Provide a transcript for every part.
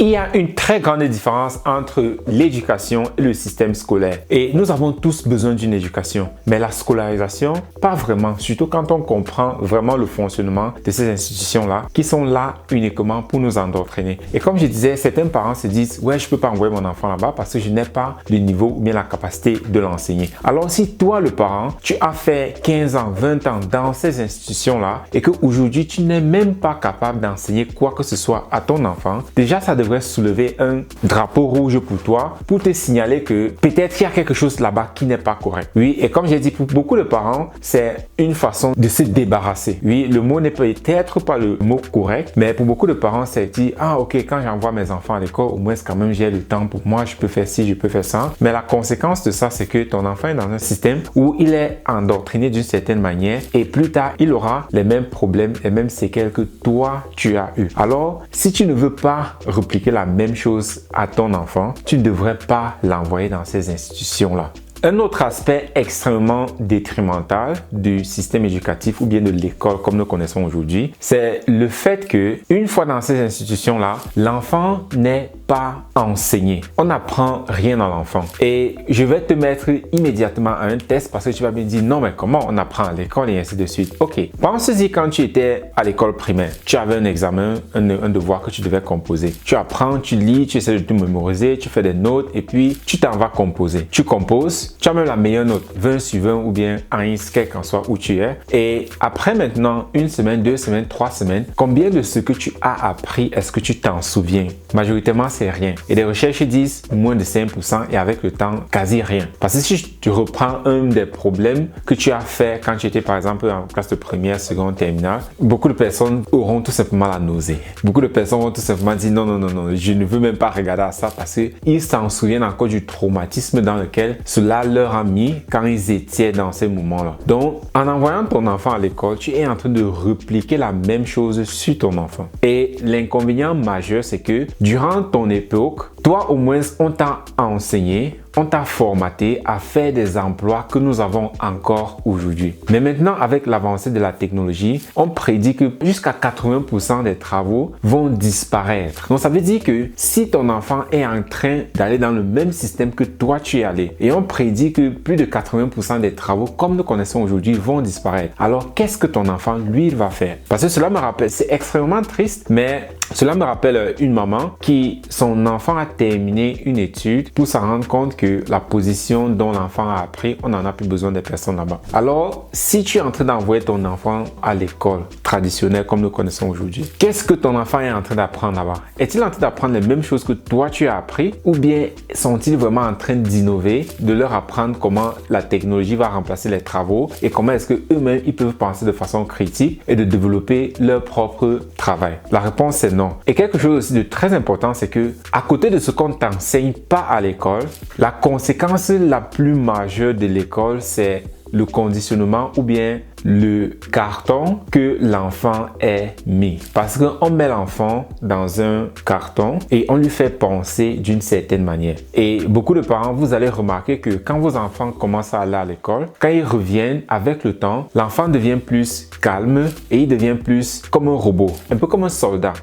Il y a une très grande différence entre l'éducation et le système scolaire. Et nous avons tous besoin d'une éducation. Mais la scolarisation, pas vraiment. Surtout quand on comprend vraiment le fonctionnement de ces institutions-là qui sont là uniquement pour nous endoctriner. Et comme je disais, certains parents se disent « Ouais, je ne peux pas envoyer mon enfant là-bas parce que je n'ai pas le niveau ou bien la capacité de l'enseigner. » Alors si toi, le parent, tu as fait 15 ans, 20 ans dans ces institutions-là et qu'aujourd'hui, tu n'es même pas capable d'enseigner quoi que ce soit à ton enfant, déjà, ça devrait soulever un drapeau rouge pour toi pour te signaler que peut-être qu'il y a quelque chose là-bas qui n'est pas correct. Oui, et comme j'ai dit, pour beaucoup de parents, c'est une façon de se débarrasser. Oui, le mot n'est peut-être pas le mot correct, mais pour beaucoup de parents, c'est dit, ah ok, quand j'envoie mes enfants à l'école, au moins quand même j'ai le temps pour moi, je peux faire ci, je peux faire ça. Mais la conséquence de ça, c'est que ton enfant est dans un système où il est endoctriné d'une certaine manière et plus tard, il aura les mêmes problèmes, les mêmes séquelles que toi, tu as eu. Alors, si tu ne veux pas répliquer la même chose à ton enfant, tu ne devrais pas l'envoyer dans ces institutions-là. Un autre aspect extrêmement détrimental du système éducatif ou bien de l'école comme nous connaissons aujourd'hui, c'est le fait que une fois dans ces institutions-là, l'enfant n'est pas enseigné. On n'apprend rien à l'enfant. Et je vais te mettre immédiatement à un test parce que tu vas me dire non mais comment on apprend à l'école et ainsi de suite. Ok, pense-y quand tu étais à l'école primaire, tu avais un examen, un devoir que tu devais composer. Tu apprends, tu lis, tu essaies de te mémoriser, tu fais des notes et puis tu t'en vas composer. Tu composes. Tu as même la meilleure note, 20 sur 20 ou bien 1, quel qu'en soit où tu es. Et après maintenant, une semaine, 2 semaines, 3 semaines, combien de ce que tu as appris est-ce que tu t'en souviens? Majoritairement, c'est rien. Et les recherches disent moins de 5% et avec le temps, quasi rien. Parce que si tu reprends un des problèmes que tu as fait quand tu étais par exemple en classe de première, seconde, terminale, beaucoup de personnes auront tout simplement la nausée. Beaucoup de personnes vont tout simplement dire non, je ne veux même pas regarder à ça parce qu'ils s'en souviennent encore du traumatisme dans lequel cela leur a mis quand ils étaient dans ces moments-là. Donc, en envoyant ton enfant à l'école, tu es en train de répliquer la même chose sur ton enfant. Et l'inconvénient majeur, c'est que durant ton époque, toi au moins, on t'a enseigné, on t'a formaté à faire des emplois que nous avons encore aujourd'hui. Mais maintenant, avec l'avancée de la technologie, on prédit que jusqu'à 80% des travaux vont disparaître. Donc, ça veut dire que si ton enfant est en train d'aller dans le même système que toi, tu es allé, et on prédit que plus de 80% des travaux, comme nous connaissons aujourd'hui, vont disparaître. Alors, qu'est-ce que ton enfant, lui, va faire? Parce que cela me rappelle, c'est extrêmement triste, mais cela me rappelle une maman qui, son enfant a terminé une étude pour s'en rendre compte que la position dont l'enfant a appris, on n'en a plus besoin des personnes là-bas. Alors, si tu es en train d'envoyer ton enfant à l'école traditionnelle comme nous connaissons aujourd'hui, qu'est-ce que ton enfant est en train d'apprendre là-bas? Est-il en train d'apprendre les mêmes choses que toi tu as appris ou bien sont-ils vraiment en train d'innover, de leur apprendre comment la technologie va remplacer les travaux et comment est-ce que eux-mêmes ils peuvent penser de façon critique et de développer leur propre travail? La réponse est non. Et quelque chose aussi de très important, c'est que à côté de ce qu'on ne t'enseigne pas à l'école, la conséquence la plus majeure de l'école, c'est le conditionnement ou bien le carton que l'enfant est mis. Parce qu'on met l'enfant dans un carton et on lui fait penser d'une certaine manière. Et beaucoup de parents, vous allez remarquer que quand vos enfants commencent à aller à l'école, quand ils reviennent avec le temps, l'enfant devient plus calme et il devient plus comme un robot, un peu comme un soldat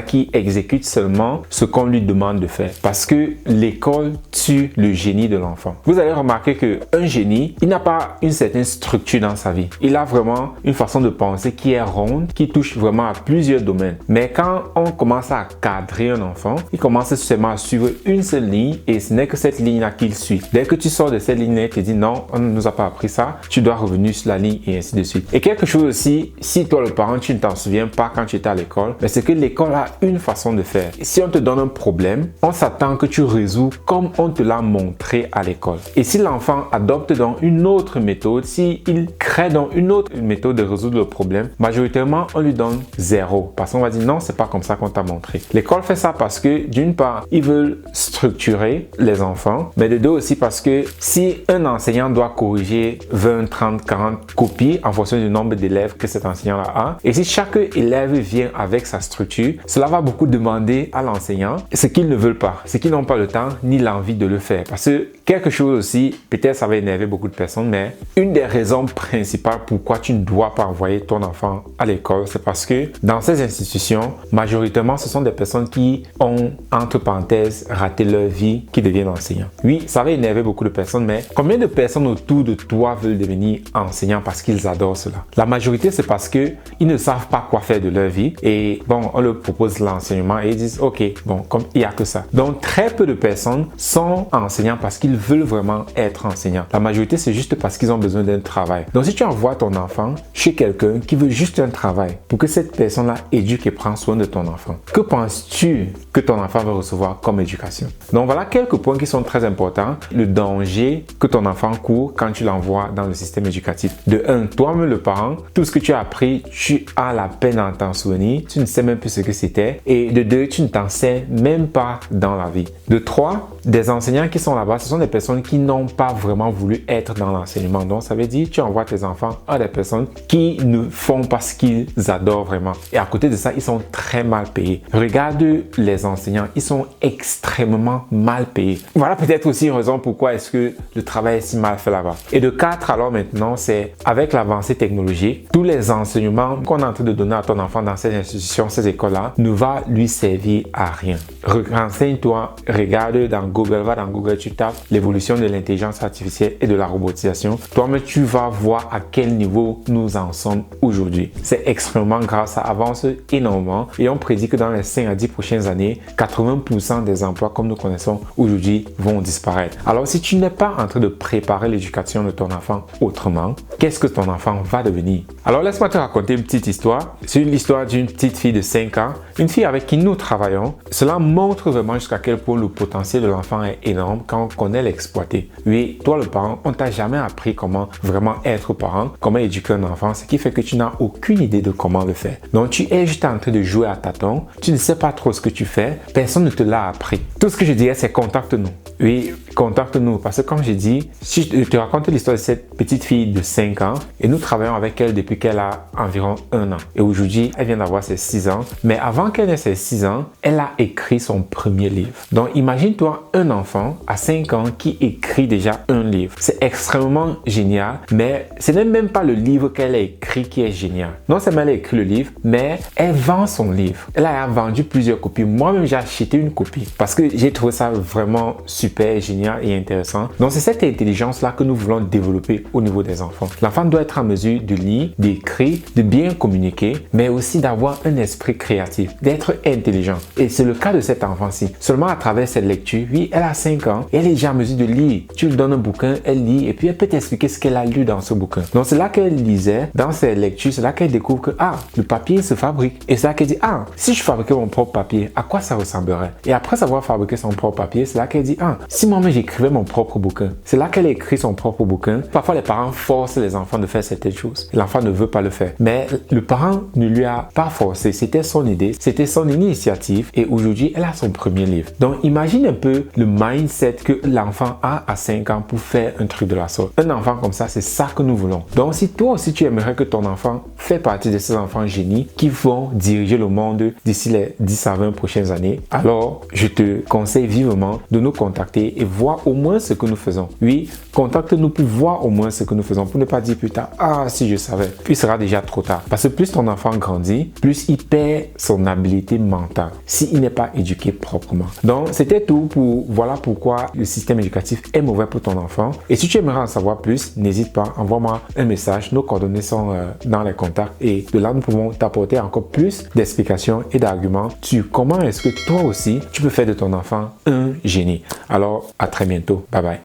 qui exécute seulement ce qu'on lui demande de faire. Parce que l'école tue le génie de l'enfant. Vous allez remarquer qu'un génie, il n'a pas une certaine structure dans sa vie. Il a vraiment une façon de penser qui est ronde, qui touche vraiment à plusieurs domaines. Mais quand on commence à cadrer un enfant, il commence seulement à suivre une seule ligne et ce n'est que cette ligne-là qu'il suit. Dès que tu sors de cette ligne-là, tu te dis non, on ne nous a pas appris ça, tu dois revenir sur la ligne et ainsi de suite. Et quelque chose aussi, si toi le parent, tu ne t'en souviens pas quand tu étais à l'école, mais c'est que l'école a une façon de faire. Si on te donne un problème, on s'attend que tu résous comme on te l'a montré à l'école. Et si l'enfant adopte donc une autre méthode, s'il crée donc une autre méthode de résoudre le problème, majoritairement, on lui donne 0. Parce qu'on va dire non, c'est pas comme ça qu'on t'a montré. L'école fait ça parce que d'une part, ils veulent structurer les enfants, mais de deux aussi parce que si un enseignant doit corriger 20, 30, 40 copies en fonction du nombre d'élèves que cet enseignant-là a, et si chaque élève vient avec sa structure, cela va beaucoup demander à l'enseignant ce qu'ils ne veulent pas, ce qu'ils n'ont pas le temps ni l'envie de le faire. Parce que quelque chose aussi, peut-être ça va énerver beaucoup de personnes, mais une des raisons principales pour pourquoi tu ne dois pas envoyer ton enfant à l'école, c'est parce que dans ces institutions, majoritairement, ce sont des personnes qui ont, entre parenthèses, raté leur vie, qui deviennent enseignants. Oui, ça va énerver beaucoup de personnes, mais combien de personnes autour de toi veulent devenir enseignants parce qu'ils adorent cela? La majorité, c'est parce qu'ils ne savent pas quoi faire de leur vie et bon, on leur propose l'enseignement et ils disent, ok, bon, comme il n'y a que ça. Donc, très peu de personnes sont enseignants parce qu'ils veulent vraiment être enseignants. La majorité, c'est juste parce qu'ils ont besoin d'un travail. Donc, si tu envoies ton enfant chez quelqu'un qui veut juste un travail pour que cette personne-là éduque et prenne soin de ton enfant, que penses-tu que ton enfant va recevoir comme éducation? Donc, voilà quelques points qui sont très importants. Le danger que ton enfant court quand tu l'envoies dans le système éducatif. De 1, toi-même le parent, tout ce que tu as appris, tu as la peine à t'en souvenir. Tu ne sais même plus ce que c'était. Et de 2, tu ne t'en sais même pas dans la vie. De 3, des enseignants qui sont là-bas, ce sont des personnes qui n'ont pas vraiment voulu être dans l'enseignement. Donc, ça veut dire que tu envoies tes enfants à des personnes qui ne font pas ce qu'ils adorent vraiment. Et à côté de ça, ils sont très mal payés. Regarde les enseignants, ils sont extrêmement mal payés. Voilà peut-être aussi une raison pourquoi est-ce que le travail est si mal fait là-bas. Et de 4, alors maintenant, c'est avec l'avancée technologique, tous les enseignements qu'on est en train de donner à ton enfant dans ces institutions, ces écoles-là, ne va lui servir à rien. Renseigne-toi, regarde dans Google, va dans Google, tu tapes l'évolution de l'intelligence artificielle et de la robotisation. Toi-même, tu vas voir à quel niveau nous en sommes aujourd'hui. C'est extrêmement grave, ça avance énormément et on prédit que dans les 5 à 10 prochaines années, 80% des emplois comme nous connaissons aujourd'hui vont disparaître. Alors, si tu n'es pas en train de préparer l'éducation de ton enfant autrement, qu'est-ce que ton enfant va devenir? Alors, laisse-moi te raconter une petite histoire. C'est l'histoire d'une petite fille de 5 ans, une fille avec qui nous travaillons. Cela montre vraiment jusqu'à quel point le potentiel de l'enfant est énorme quand on connaît l'exploiter. Oui, toi le parent, on t'a jamais appris comment vraiment être parent, comment éduquer un enfant, ce qui fait que tu n'as aucune idée de comment le faire. Donc, tu es juste en train de jouer à tâtons, tu ne sais pas trop ce que tu fais, personne ne te l'a appris. Tout ce que je dirais, c'est contacte-nous. Oui, contacte-nous parce que comme j'ai dit, si je te raconte l'histoire de cette petite fille de 5 ans et nous travaillons avec elle depuis qu'elle a environ 1 an. Et aujourd'hui, elle vient d'avoir ses 6 ans. Mais avant qu'elle ait ses 6 ans, elle a écrit son premier livre. Donc, imagine-toi un enfant à 5 ans qui écrit déjà un livre. C'est extrêmement génial, mais ce n'est même pas le livre qu'elle a écrit qui est génial. Non seulement elle a écrit le livre, mais elle vend son livre. Elle a vendu plusieurs copies. Moi-même, j'ai acheté une copie parce que j'ai trouvé ça vraiment super génial et intéressant. Donc, c'est cette intelligence-là que nous voulons développer au niveau des enfants. L'enfant doit être en mesure de lire, d'écrire, de bien communiquer, mais aussi d'avoir un esprit créatif, d'être intelligent. Et c'est le cas de cet enfant-ci. Seulement à travers cette lecture, oui, elle a 5 ans et elle est déjà en mesure de lire. Tu lui donnes un bouquin, elle lit et puis elle peut t'expliquer ce qu'elle a lu dans ce bouquin. Donc, c'est là qu'elle lisait, dans ses lectures, c'est là qu'elle découvre que, le papier se fabrique. Et c'est là qu'elle dit, si je fabriquais mon propre papier, à quoi ça ressemblerait? Et après avoir fabriqué son propre papier, c'est là qu'elle dit, si moi-même j'écrivais mon propre bouquin. C'est là qu'elle écrit son propre bouquin. Parfois, les parents forcent les enfants de faire certaines choses. L'enfant ne veut pas le faire. Mais le parent ne lui a pas forcé. C'était son idée, c'était son initiative et aujourd'hui, elle a son premier livre. Donc, imagine un peu le mindset que l'enfant a à 5 ans pour faire un truc de la sorte. Un enfant comme ça, c'est ça que nous voulons. Donc, si toi aussi tu aimerais que ton enfant fait partie de ces enfants génies qui vont diriger le monde d'ici les 10 à 20 prochaines années, alors je te conseille vivement de nous contacter et voir au moins ce que nous faisons. Oui, contacte-nous pour voir au moins ce que nous faisons, pour ne pas dire plus tard, si je savais. Puis il sera déjà trop tard. Parce que plus ton enfant grandit, plus il perd son habileté mentale s'il n'est pas éduqué proprement. Donc, c'était tout pour voilà pourquoi le système éducatif est mauvais pour ton enfant. Et si tu aimerais en savoir plus, n'hésite pas, envoie-moi un message. Nos coordonnées sont dans les contacts et de là, nous pouvons t'apporter encore plus d'explications et d'arguments sur comment est-ce que toi aussi, tu peux faire de ton enfant un génie. Alors, à très bientôt. Bye bye.